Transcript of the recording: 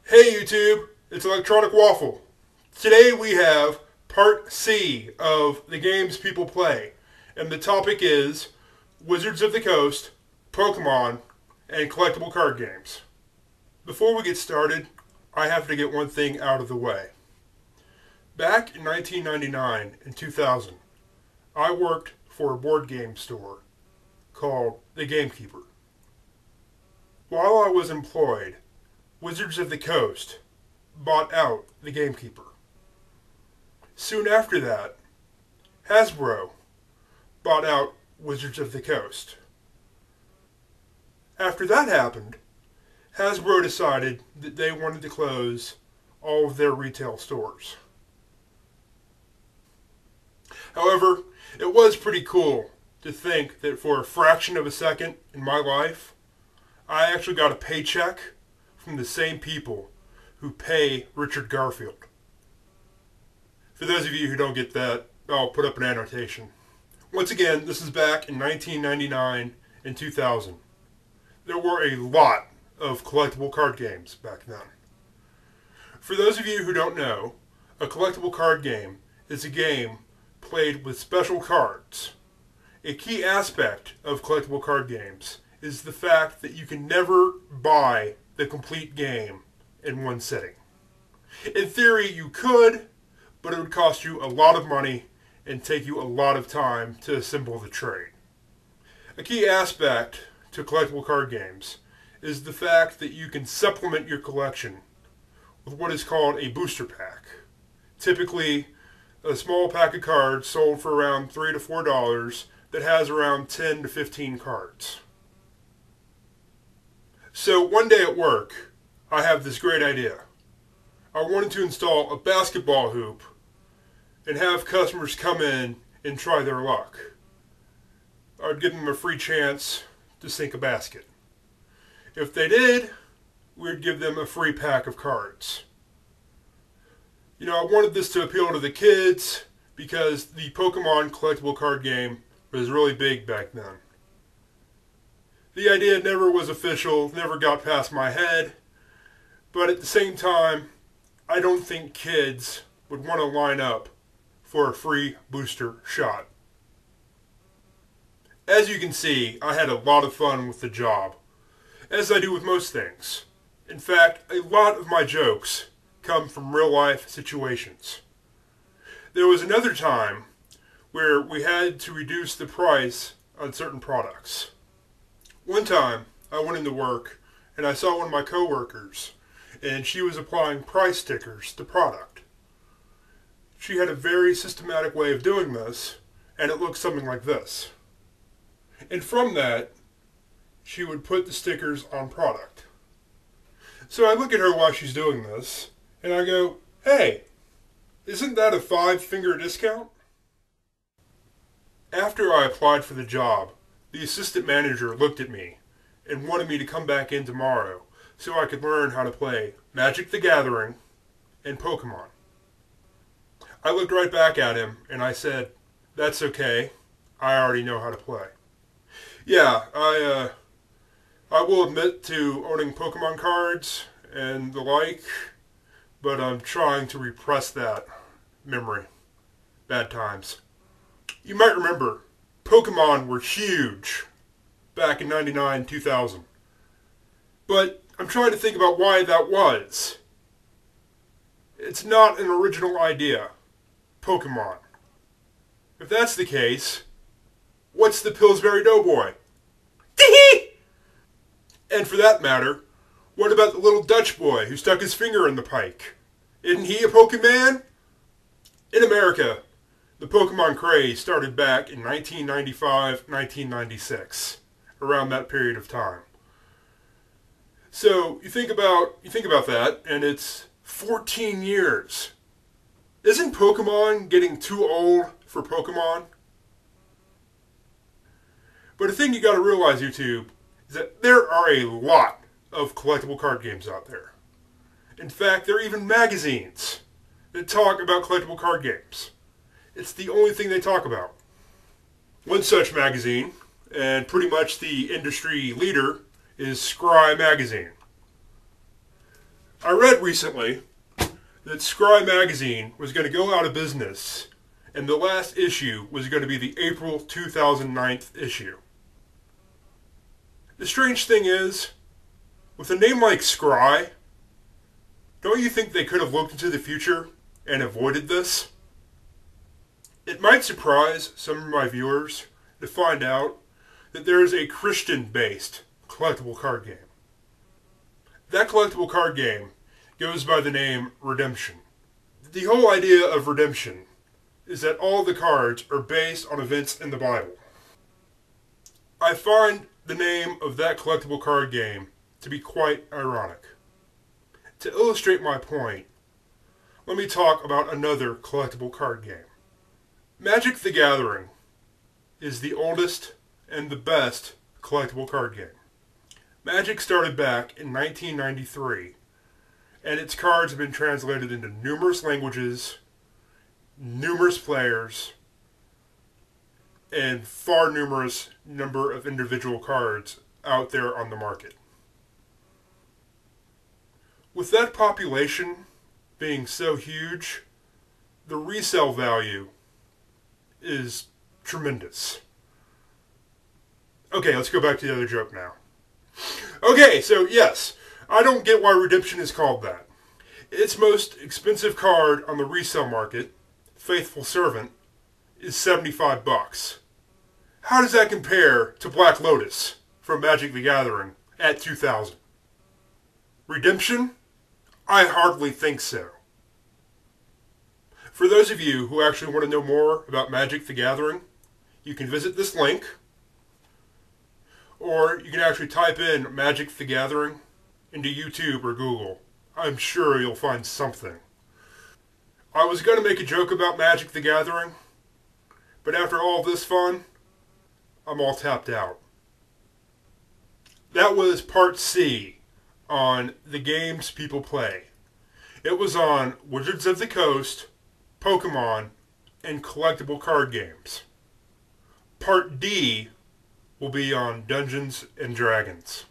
Hey YouTube, it's Electronicwaffle. Today we have part C of the games people play, and the topic is Wizards of the Coast, Pokemon, and collectible card games. Before we get started, I have to get one thing out of the way. Back in 1999 and 2000, I worked for a board game store called The Gamekeeper. While I was employed, Wizards of the Coast bought out the Gamekeeper. Soon after that, Hasbro bought out Wizards of the Coast. After that happened, Hasbro decided that they wanted to close all of their retail stores. However, it was pretty cool to think that for a fraction of a second in my life, I actually got a paycheck from the same people who pay Richard Garfield. For those of you who don't get that, I'll put up an annotation. Once again, this is back in 1999 and 2000. There were a lot of collectible card games back then. For those of you who don't know, a collectible card game is a game played with special cards. A key aspect of collectible card games is the fact that you can never buy the complete game in one sitting. In theory, you could, but it would cost you a lot of money and take you a lot of time to assemble the trade. A key aspect to collectible card games is the fact that you can supplement your collection with what is called a booster pack. Typically, a small pack of cards sold for around $3 to $4 that has around 10 to 15 cards. So one day at work, I have this great idea. I wanted to install a basketball hoop and have customers come in and try their luck. I'd give them a free chance to sink a basket. If they did, we'd give them a free pack of cards. You know, I wanted this to appeal to the kids because the Pokemon collectible card game was really big back then. The idea never was official, never got past my head, but at the same time, I don't think kids would want to line up for a free booster shot. As you can see, I had a lot of fun with the job, as I do with most things. In fact, a lot of my jokes come from real life situations. There was another time where we had to reduce the price on certain products. One time, I went into work and I saw one of my coworkers, and she was applying price stickers to product. She had a very systematic way of doing this, and it looked something like this. And from that, she would put the stickers on product. So I look at her while she's doing this, and I go, "Hey, isn't that a 5-finger discount?" After I applied for the job, the assistant manager looked at me and wanted me to come back in tomorrow so I could learn how to play Magic the Gathering and Pokemon. I looked right back at him and I said, "That's okay, I already know how to play." Yeah, I will admit to owning Pokemon cards and the like, but I'm trying to repress that memory. Bad times. You might remember, Pokemon were huge back in 99, 2000. But I'm trying to think about why that was. It's not an original idea. Pokemon. If that's the case, what's the Pillsbury Doughboy? Tee-hee! And for that matter, what about the little Dutch boy who stuck his finger in the pike? Isn't he a Pokemon? In America, the Pokemon craze started back in 1995, 1996, around that period of time. So you think about that, and it's 14 years. Isn't Pokemon getting too old for Pokemon? But the thing you got to realize, YouTube, is that there are a lot of collectible card games out there. In fact, there are even magazines that talk about collectible card games. It's the only thing they talk about. One such magazine, and pretty much the industry leader, is Scry magazine. I read recently that Scry magazine was going to go out of business, and the last issue was going to be the April 2009 issue. The strange thing is, with a name like Scry, don't you think they could have looked into the future and avoided this? It might surprise some of my viewers to find out that there is a Christian-based collectible card game. That collectible card game goes by the name Redemption. The whole idea of Redemption is that all the cards are based on events in the Bible. I find the name of that collectible card game to be quite ironic. To illustrate my point, let me talk about another collectible card game. Magic the Gathering is the oldest and the best collectible card game. Magic started back in 1993, and its cards have been translated into numerous languages, numerous players, and far numerous number of individual cards out there on the market. With that population being so huge, the resale value is tremendous. Okay, let's go back to the other joke now. Okay, so yes, I don't get why Redemption is called that. Its most expensive card on the resale market, Faithful Servant, is $75. How does that compare to Black Lotus from Magic the Gathering at $2,000? Redemption? I hardly think so. For those of you who actually want to know more about Magic the Gathering, you can visit this link, or you can actually type in Magic the Gathering into YouTube or Google. I'm sure you'll find something. I was going to make a joke about Magic the Gathering, but after all this fun, I'm all tapped out. That was part C on the games people play. It was on Wizards of the Coast, Pokemon, and collectible card games. Part D will be on Dungeons and Dragons.